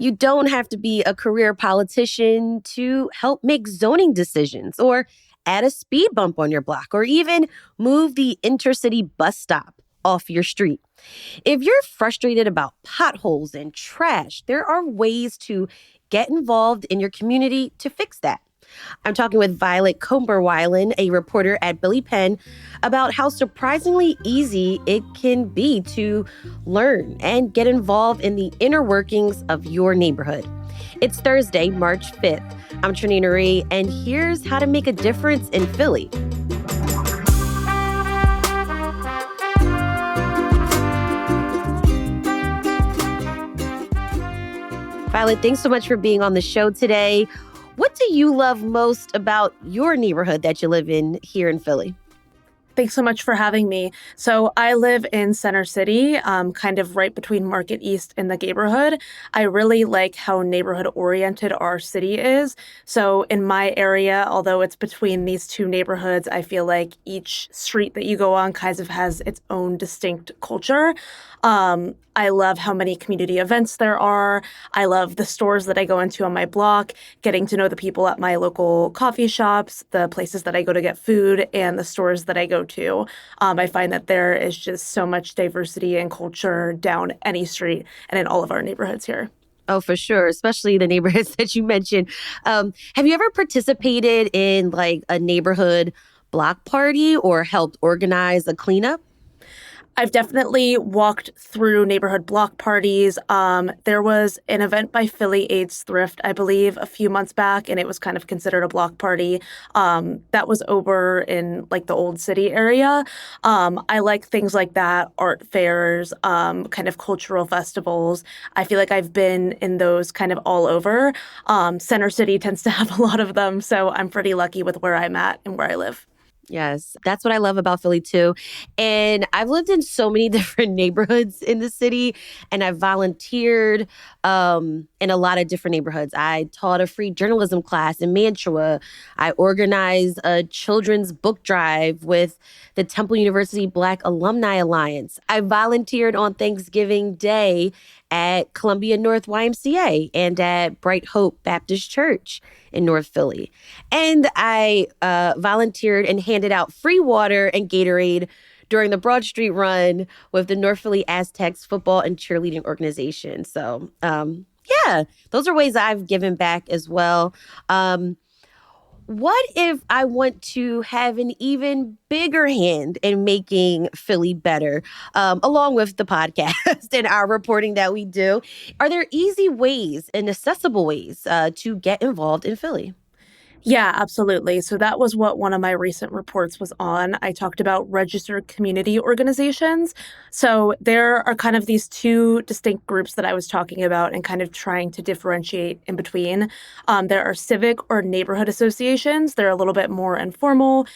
You don't have to be a career politician to help make zoning decisions or add a speed bump on your block or even move the intercity bus stop off your street. If you're frustrated about potholes and trash, there are ways to get involved in your community to fix that. I'm talking with Violet Comberweilen, a reporter at Billy Penn, about how surprisingly easy it can be to learn and get involved in the inner workings of your neighborhood. It's Thursday, March 5th. I'm Trinina Ree, and here's how to make a difference in Philly. Violet, thanks so much for being on the show today. What do you love most about your neighborhood that you live in here in Philly? Thanks so much for having me. So I live in Center City, kind of right between Market East and the Neighborhood. I really like how neighborhood-oriented our city is. So in my area, although it's between these two neighborhoods, I feel like each street that you go on kind of has its own distinct culture. I love how many community events there are. I love the stores that I go into on my block, getting to know the people at my local coffee shops, the places that I go to get food, and the stores that I go to. I find that there is just so much diversity and culture down any street and in all of our neighborhoods here. Oh, for sure, especially the neighborhoods that you mentioned. Have you ever participated in like a neighborhood block party or helped organize a cleanup? I've definitely walked through neighborhood block parties. There was an event by Philly AIDS Thrift, I believe, a few months back, and it was kind of considered a block party. That was over in like the Old City area. I like things like that, art fairs, kind of cultural festivals. I feel like I've been in those kind of all over. Center City tends to have a lot of them, so I'm pretty lucky with where I'm at and where I live. Yes, that's what I love about Philly too. And I've lived in so many different neighborhoods in the city, and I've volunteered in a lot of different neighborhoods. I taught a free journalism class in Mantua. I organized a children's book drive with the Temple University Black Alumni Alliance. I volunteered on Thanksgiving Day at Columbia North YMCA and at Bright Hope Baptist Church in North Philly. And I volunteered and handed out free water and Gatorade during the Broad Street Run with the North Philly Aztecs football and cheerleading organization. So, yeah, those are ways I've given back as well. What if I want to have an even bigger hand in making Philly better, along with the podcast and our reporting that we do? Are there easy ways and accessible ways to get involved in Philly? Yeah, absolutely. So that was what one of my recent reports was on. I talked about registered community organizations. So there are kind of these two distinct groups that I was talking about and kind of trying to differentiate in between. There are civic or neighborhood associations. They're a little bit more informal,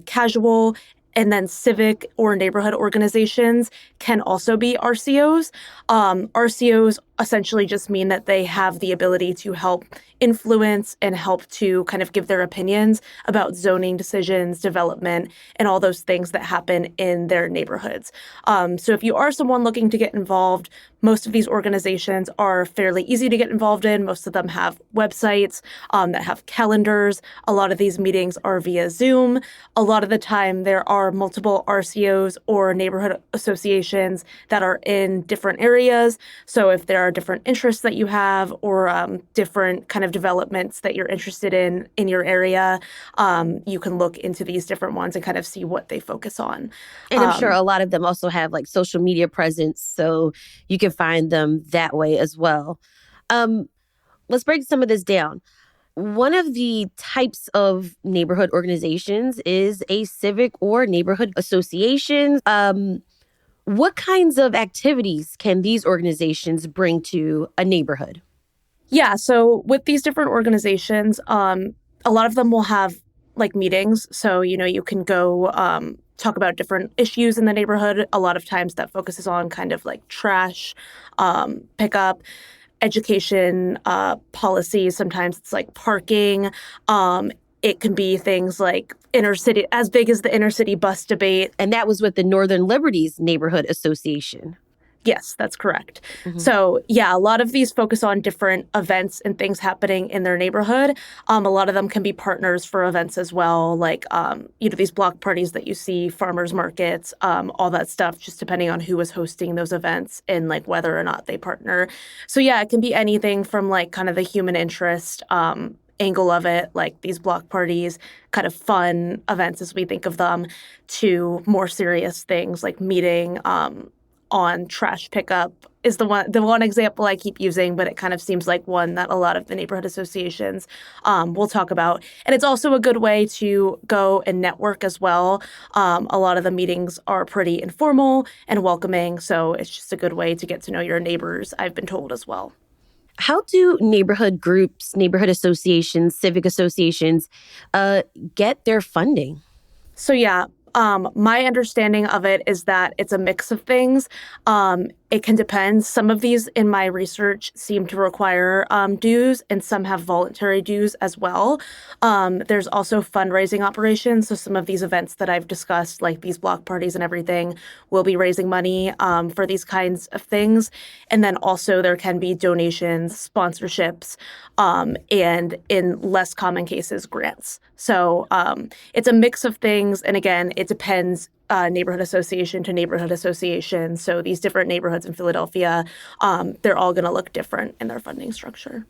casual. And then civic or neighborhood organizations can also be RCOs. RCOs essentially just mean that they have the ability to help influence and help to kind of give their opinions about zoning decisions, development, and all those things that happen in their neighborhoods. So if you are someone looking to get involved, most of these organizations are fairly easy to get involved in. Most of them have websites that have calendars. A lot of these meetings are via Zoom. A lot of the time, there are multiple RCOs or neighborhood associations that are in different areas. So if there are different interests that you have or different kind of developments that you're interested in your area, you can look into these different ones and kind of see what they focus on. And I'm sure a lot of them also have like social media presence, so you can find them that way as well. Let's break some of this down. One of the types of neighborhood organizations is a civic or neighborhood association. What kinds of activities can these organizations bring to a neighborhood? Yeah, so with these different organizations, a lot of them will have like meetings. So, you can go talk about different issues in the neighborhood. A lot of times that focuses on kind of like trash pickup, education, policies. Sometimes it's like parking. It can be things like inner city, as big as the inner city bus debate. And that was with the Northern Liberties Neighborhood Association. Yes, that's correct. Hmm. So, yeah, a lot of these focus on different events and things happening in their neighborhood. A lot of them can be partners for events as well, like, these block parties that you see, farmers markets, all that stuff, just depending on who is hosting those events and like whether or not they partner. So, yeah, it can be anything from like kind of the human interest angle of it, like these block parties, kind of fun events as we think of them, to more serious things like meeting. On trash pickup is the one example I keep using, but it kind of seems like one that a lot of the neighborhood associations will talk about. And it's also a good way to go and network as well. A lot of the meetings are pretty informal and welcoming, so it's just a good way to get to know your neighbors, I've been told as well. How do neighborhood groups, neighborhood associations, civic associations uh, get their funding? So yeah, my understanding of it is that it's a mix of things. It can depend. Some of these in my research seem to require dues, and some have voluntary dues as well. There's also fundraising operations. So some of these events that I've discussed, like these block parties and everything, will be raising money for these kinds of things. And then also there can be donations, sponsorships, and in less common cases, grants. So it's a mix of things. And again, it depends neighborhood association to neighborhood association. So these different neighborhoods in Philadelphia, they're all going to look different in their funding structure.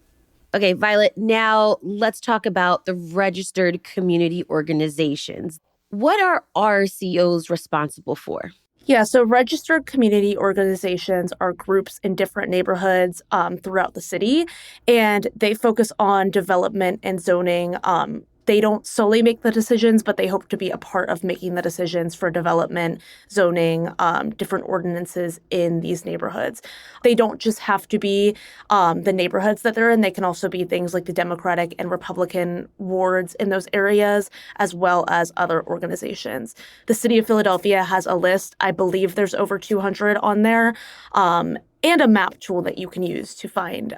Okay, Violet, now let's talk about the registered community organizations. What are RCOs responsible for? Yeah, so registered community organizations are groups in different neighborhoods throughout the city, and they focus on development and zoning. They don't solely make the decisions, but they hope to be a part of making the decisions for development, zoning, different ordinances in these neighborhoods. They don't just have to be the neighborhoods that they're in. They can also be things like the Democratic and Republican wards in those areas, as well as other organizations. The city of Philadelphia has a list. I believe there's over 200 on there, and a map tool that you can use to find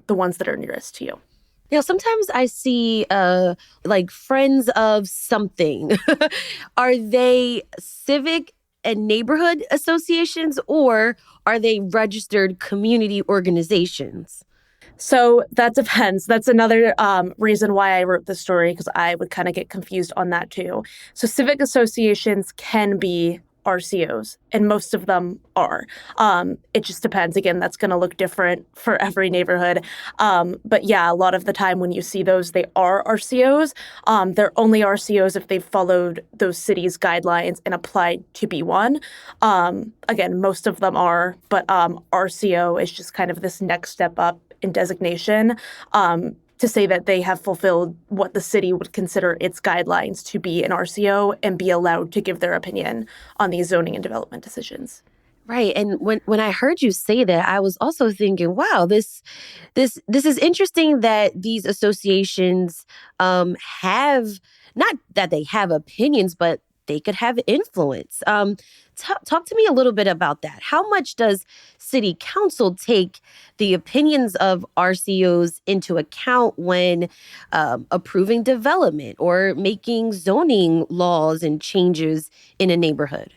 the ones that are nearest to you. Now, sometimes I see like friends of something. Are they civic and neighborhood associations or are they registered community organizations? So that depends. That's another reason why I wrote this story, because I would kind of get confused on that too. So civic associations can be RCOs, and most of them are. It just depends. Again, that's going to look different for every neighborhood. But yeah, a lot of the time when you see those, they are RCOs. They're only RCOs if they've followed those cities' guidelines and applied to be one. Again, most of them are, but RCO is just kind of this next step up in designation, to say that they have fulfilled what the city would consider its guidelines to be an RCO and be allowed to give their opinion on these zoning and development decisions. Right. And when I heard you say that, I was also thinking, wow, this is interesting that these associations have not that they have opinions, but they could have influence. Talk to me a little bit about that. How much does city council take the opinions of RCOs into account when approving development or making zoning laws and changes in a neighborhood?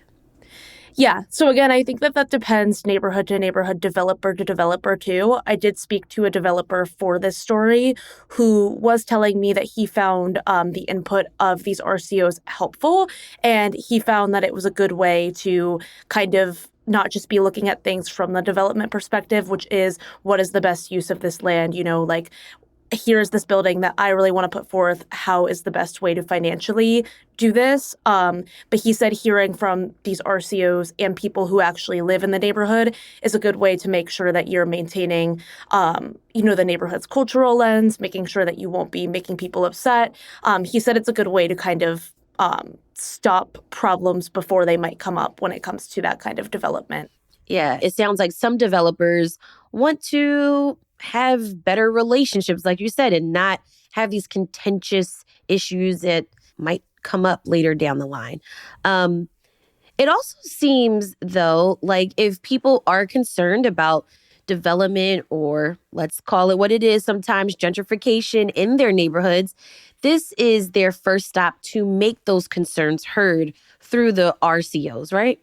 Yeah. So again, I think that that depends neighborhood to neighborhood, developer to developer too. I did speak to a developer for this story who was telling me that he found the input of these RCOs helpful, and he found that it was a good way to kind of not just be looking at things from the development perspective, which is what is the best use of this land, like here's this building that I really want to put forth. How is the best way to financially do this? But he said hearing from these RCOs and people who actually live in the neighborhood is a good way to make sure that you're maintaining, the neighborhood's cultural lens, making sure that you won't be making people upset. He said it's a good way to kind of stop problems before they might come up when it comes to that kind of development. Yeah, it sounds like some developers want to have better relationships, like you said, and not have these contentious issues that might come up later down the line. Um, it also seems, though, like if people are concerned about development or let's call it what it is, sometimes gentrification in their neighborhoods, this is their first stop to make those concerns heard through the RCOs, right?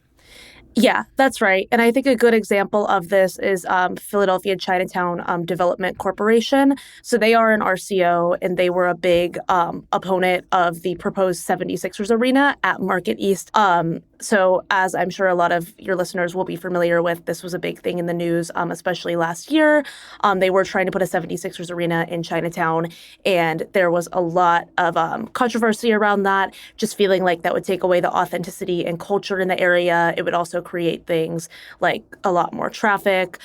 Yeah, that's right. And I think a good example of this is Philadelphia Chinatown Development Corporation. So they are an RCO and they were a big opponent of the proposed 76ers arena at Market East. So, as I'm sure a lot of your listeners will be familiar with, this was a big thing in the news, especially last year. They were trying to put a 76ers arena in Chinatown, and there was a lot of controversy around that, just feeling like that would take away the authenticity and culture in the area. It would also create things like a lot more traffic.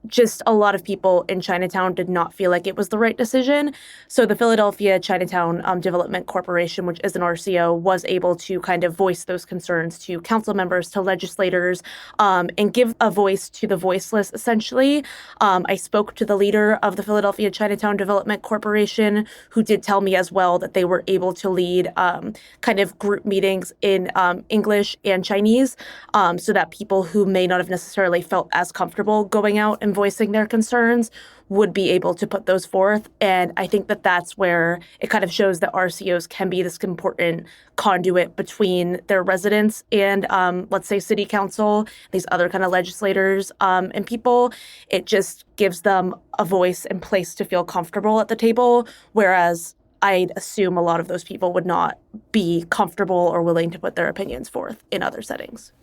Just a lot of people in Chinatown did not feel like it was the right decision. So the Philadelphia Chinatown Development Corporation, which is an RCO, was able to kind of voice those concerns to council members, to legislators, and give a voice to the voiceless, essentially. I spoke to the leader of the Philadelphia Chinatown Development Corporation, who did tell me as well that they were able to lead kind of group meetings in English and Chinese, so that people who may not have necessarily felt as comfortable going out and voicing their concerns would be able to put those forth. And I think that that's where it kind of shows that RCOs can be this important conduit between their residents and, let's say, city council, these other kind of legislators and people. It just gives them a voice and place to feel comfortable at the table, whereas I'd assume a lot of those people would not be comfortable or willing to put their opinions forth in other settings.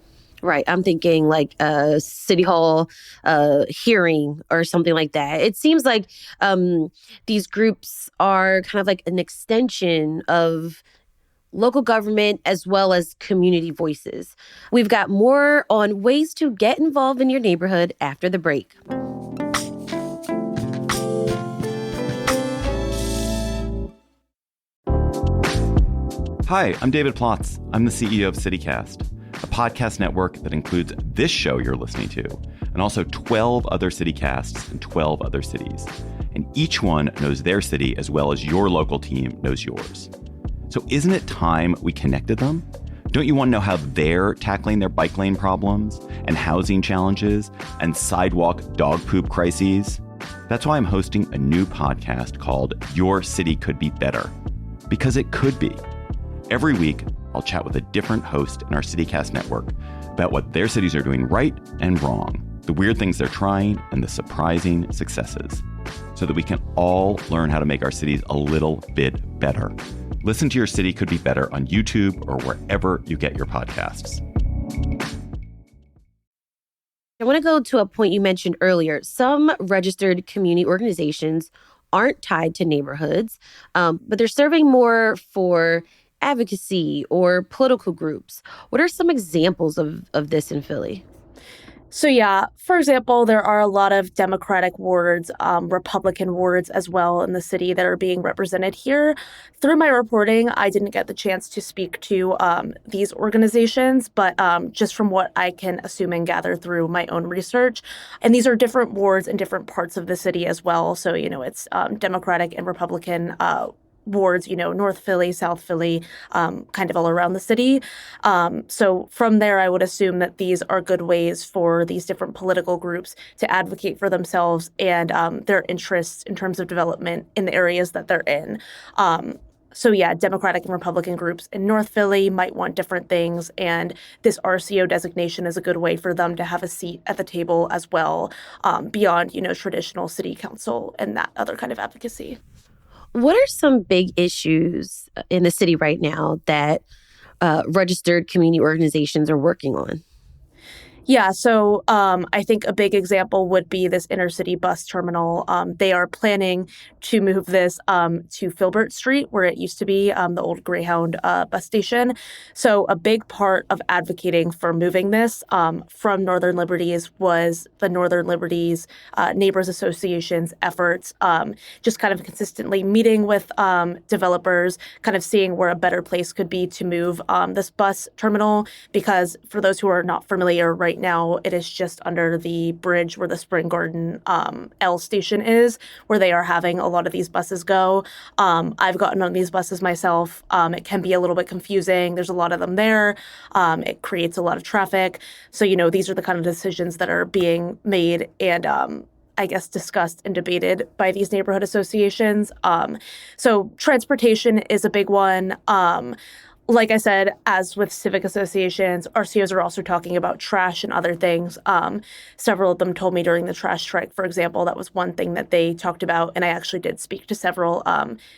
Right. I'm thinking like a city hall hearing or something like that. It seems like these groups are kind of like an extension of local government as well as community voices. We've got more on ways to get involved in your neighborhood after the break. Hi, I'm David Plotz. I'm the CEO of CityCast, a podcast network that includes this show you're listening to, and also 12 other CityCasts in 12 other cities. And each one knows their city as well as your local team knows yours. So isn't it time we connected them? Don't you want to know how they're tackling their bike lane problems and housing challenges and sidewalk dog poop crises? That's why I'm hosting a new podcast called Your City Could Be Better. Because it could be. Every week, I'll chat with a different host in our CityCast network about what their cities are doing right and wrong, the weird things they're trying, and the surprising successes, so that we can all learn how to make our cities a little bit better. Listen to Your City Could Be Better on YouTube or wherever you get your podcasts. I want to go to a point you mentioned earlier. Some registered community organizations aren't tied to neighborhoods, but they're serving more for advocacy or political groups. What are some examples of this in Philly? So yeah, for example, there are a lot of Democratic wards, Republican wards as well in the city that are being represented here. Through my reporting, I didn't get the chance to speak to these organizations, but just from what I can assume and gather through my own research, and these are different wards in different parts of the city as well. So, it's Democratic and Republican wards, North Philly, South Philly, kind of all around the city. So from there, I would assume that these are good ways for these different political groups to advocate for themselves and their interests in terms of development in the areas that they're in. So yeah, Democratic and Republican groups in North Philly might want different things, and this RCO designation is a good way for them to have a seat at the table as well, beyond, traditional city council and that other kind of advocacy. What are some big issues in the city right now that registered community organizations are working on? Yeah, so I think a big example would be this intercity bus terminal. They are planning to move this to Filbert Street, where it used to be the old Greyhound bus station. So a big part of advocating for moving this from Northern Liberties was the Northern Liberties Neighbors Association's efforts, just kind of consistently meeting with developers, kind of seeing where a better place could be to move this bus terminal. Because for those who are not familiar, right now it is just under the bridge where the Spring Garden L station is, where they are having a lot of these buses go. I've gotten on these buses myself. It can be a little bit confusing. There's a lot of them there. It creates a lot of traffic. So, these are the kind of decisions that are being made and I guess, discussed and debated by these neighborhood associations. So transportation is a big one. like I said, as with civic associations, RCOs are also talking about trash and other things. Several of them told me during the trash strike, for example, that was one thing that they talked about. And I actually did speak to several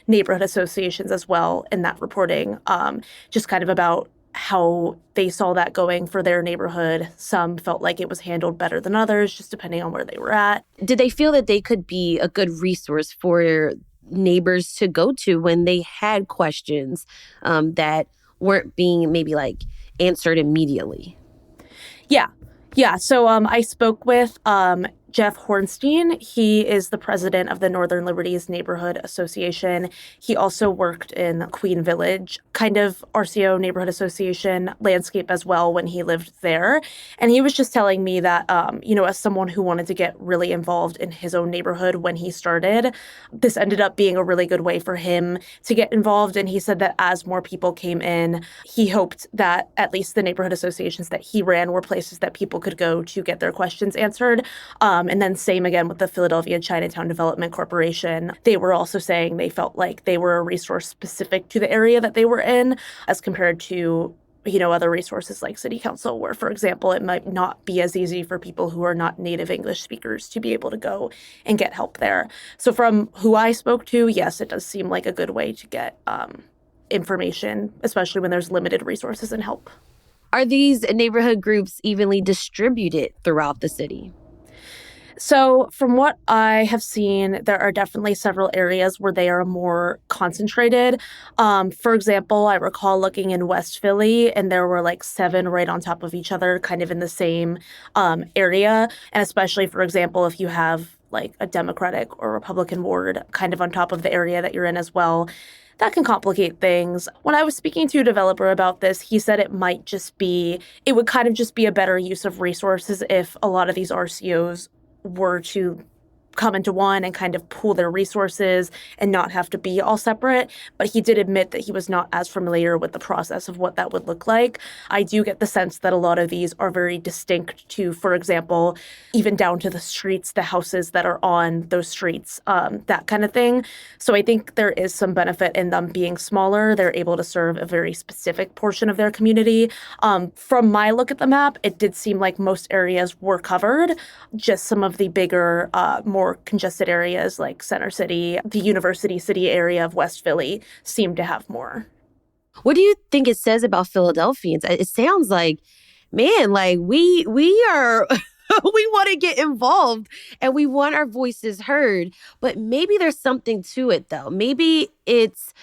neighborhood associations as well in that reporting, just kind of about how they saw that going for their neighborhood. Some felt like it was handled better than others, just depending on where they were at. Did they feel that they could be a good resource for neighbors to go to when they had questions that weren't being maybe like answered immediately? Yeah. Yeah. So I spoke with Jeff Hornstein. He is the president of the Northern Liberties Neighborhood Association. He also worked in Queen Village, kind of RCO neighborhood association landscape as well when he lived there. And he was just telling me that, as someone who wanted to get really involved in his own neighborhood when he started, this ended up being a really good way for him to get involved. And he said that as more people came in, he hoped that at least the neighborhood associations that he ran were places that people could go to get their questions answered. And then same again with the Philadelphia Chinatown Development Corporation. They were also saying they felt like they were a resource specific to the area that they were in as compared to other resources like city council, where, for example, it might not be as easy for people who are not native English speakers to be able to go and get help there. So from who I spoke to, yes, it does seem like a good way to get information, especially when there's limited resources and help. Are these neighborhood groups evenly distributed throughout the city? So, from what I have seen, there are definitely several areas where they are more concentrated. For example, I recall looking in West Philly, and there were like 7 right on top of each other, kind of in the same area. And especially, for example, if you have like a Democratic or Republican ward kind of on top of the area that you're in as well, that can complicate things. When I was speaking to a developer about this, he said it would kind of just be a better use of resources if a lot of these RCOs were to come into one and kind of pool their resources and not have to be all separate. But he did admit that he was not as familiar with the process of what that would look like. I do get the sense that a lot of these are very distinct to, for example, even down to the streets, the houses that are on those streets, that kind of thing. So I think there is some benefit in them being smaller. They're able to serve a very specific portion of their community. From my look at the map, it did seem like most areas were covered. Just some of the bigger, more congested areas like Center City, the University City area of West Philly seem to have more. What do you think it says about Philadelphians? It sounds like, man, like we are we want to get involved and we want our voices heard, but maybe there's something to it though. Maybe it's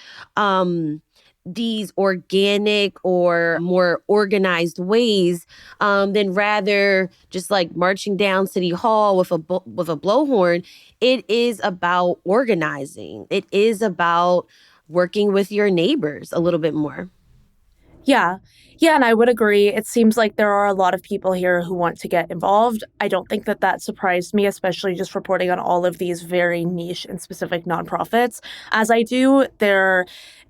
these organic or more organized ways than rather just like marching down City Hall with a blowhorn. It is about organizing. It is about working with your neighbors a little bit more. Yeah. Yeah, and I would agree. It seems like there are a lot of people here who want to get involved. I don't think that surprised me, especially just reporting on all of these very niche and specific nonprofits. As I do,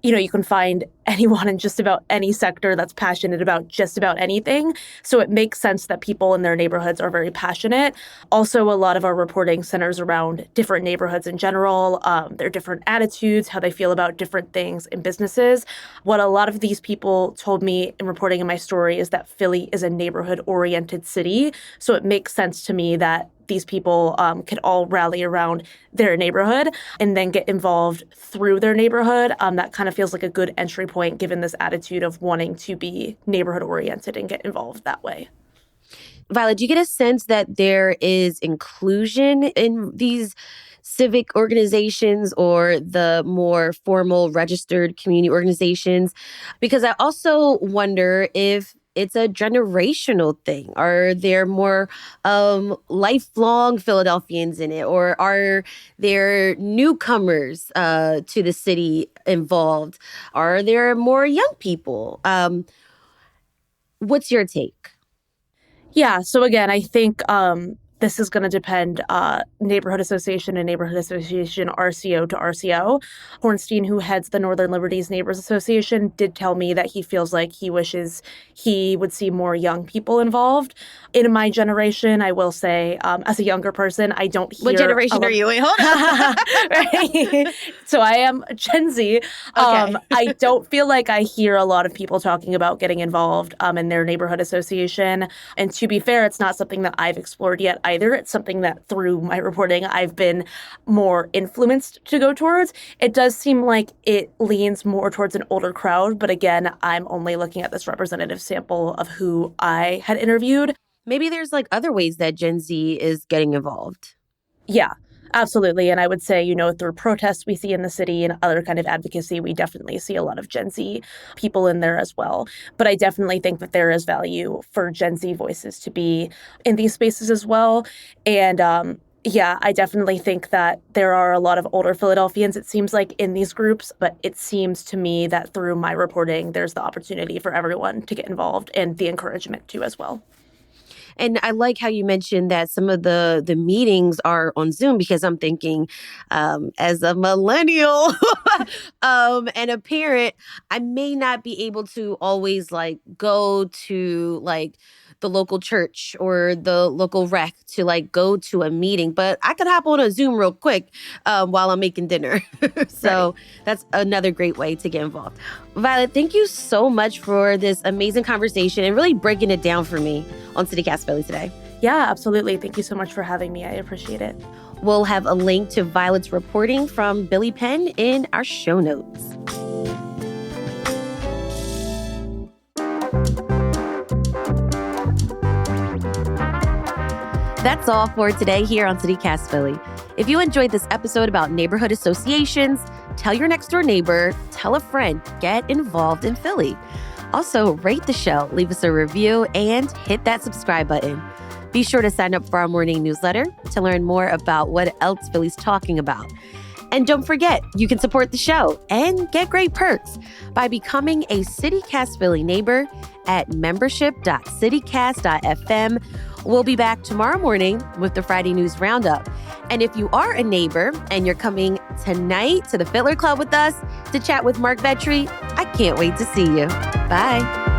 you can find anyone in just about any sector that's passionate about just about anything. So it makes sense that people in their neighborhoods are very passionate. Also, a lot of our reporting centers around different neighborhoods in general, their different attitudes, how they feel about different things in businesses. What a lot of these people told me in reporting in my story is that Philly is a neighborhood-oriented city. So it makes sense to me that these people could all rally around their neighborhood and then get involved through their neighborhood. That kind of feels like a good entry point given this attitude of wanting to be neighborhood oriented and get involved that way. Violet, do you get a sense that there is inclusion in these civic organizations or the more formal registered community organizations? Because I also wonder if it's a generational thing. Are there more lifelong Philadelphians in it, or are there newcomers to the city involved? Are there more young people? What's your take? Yeah. So again, I think this is going to depend neighborhood association and neighborhood association RCO to RCO. Hornstein, who heads the Northern Liberties Neighbors Association, did tell me that he feels like he wishes he would see more young people involved. In my generation, I will say, as a younger person, I don't hear... What generation are you? Wait, hold on. Right? So I am Gen Z. I don't feel like I hear a lot of people talking about getting involved in their neighborhood association. And to be fair, it's not something that I've explored yet either. It's something that through my reporting, I've been more influenced to go towards. It does seem like it leans more towards an older crowd. But again, I'm only looking at this representative sample of who I had interviewed. Maybe there's like other ways that Gen Z is getting involved. Yeah, absolutely. And I would say, through protests we see in the city and other kind of advocacy, we definitely see a lot of Gen Z people in there as well. But I definitely think that there is value for Gen Z voices to be in these spaces as well. And yeah, I definitely think that there are a lot of older Philadelphians, it seems like, in these groups. But it seems to me that through my reporting, there's the opportunity for everyone to get involved and the encouragement to as well. And I like how you mentioned that some of the meetings are on Zoom, because I'm thinking as a millennial and a parent, I may not be able to always like go to like the local church or the local rec to like go to a meeting, but I could hop on a Zoom real quick while I'm making dinner. So That's another great way to get involved. Violet, thank you so much for this amazing conversation and really breaking it down for me on CityCast Philly today. Yeah, absolutely. Thank you so much for having me. I appreciate it. We'll have a link to Violet's reporting from Billy Penn in our show notes. That's all for today here on CityCast Philly. If you enjoyed this episode about neighborhood associations, tell your next door neighbor, tell a friend, get involved in Philly. Also, rate the show, leave us a review, and hit that subscribe button. Be sure to sign up for our morning newsletter to learn more about what else Philly's talking about. And don't forget, you can support the show and get great perks by becoming a CityCast Philly neighbor at membership.citycast.fm. We'll be back tomorrow morning with the Friday News Roundup. And if you are a neighbor and you're coming tonight to the Fiddler Club with us to chat with Mark Vetri, I can't wait to see you. Bye.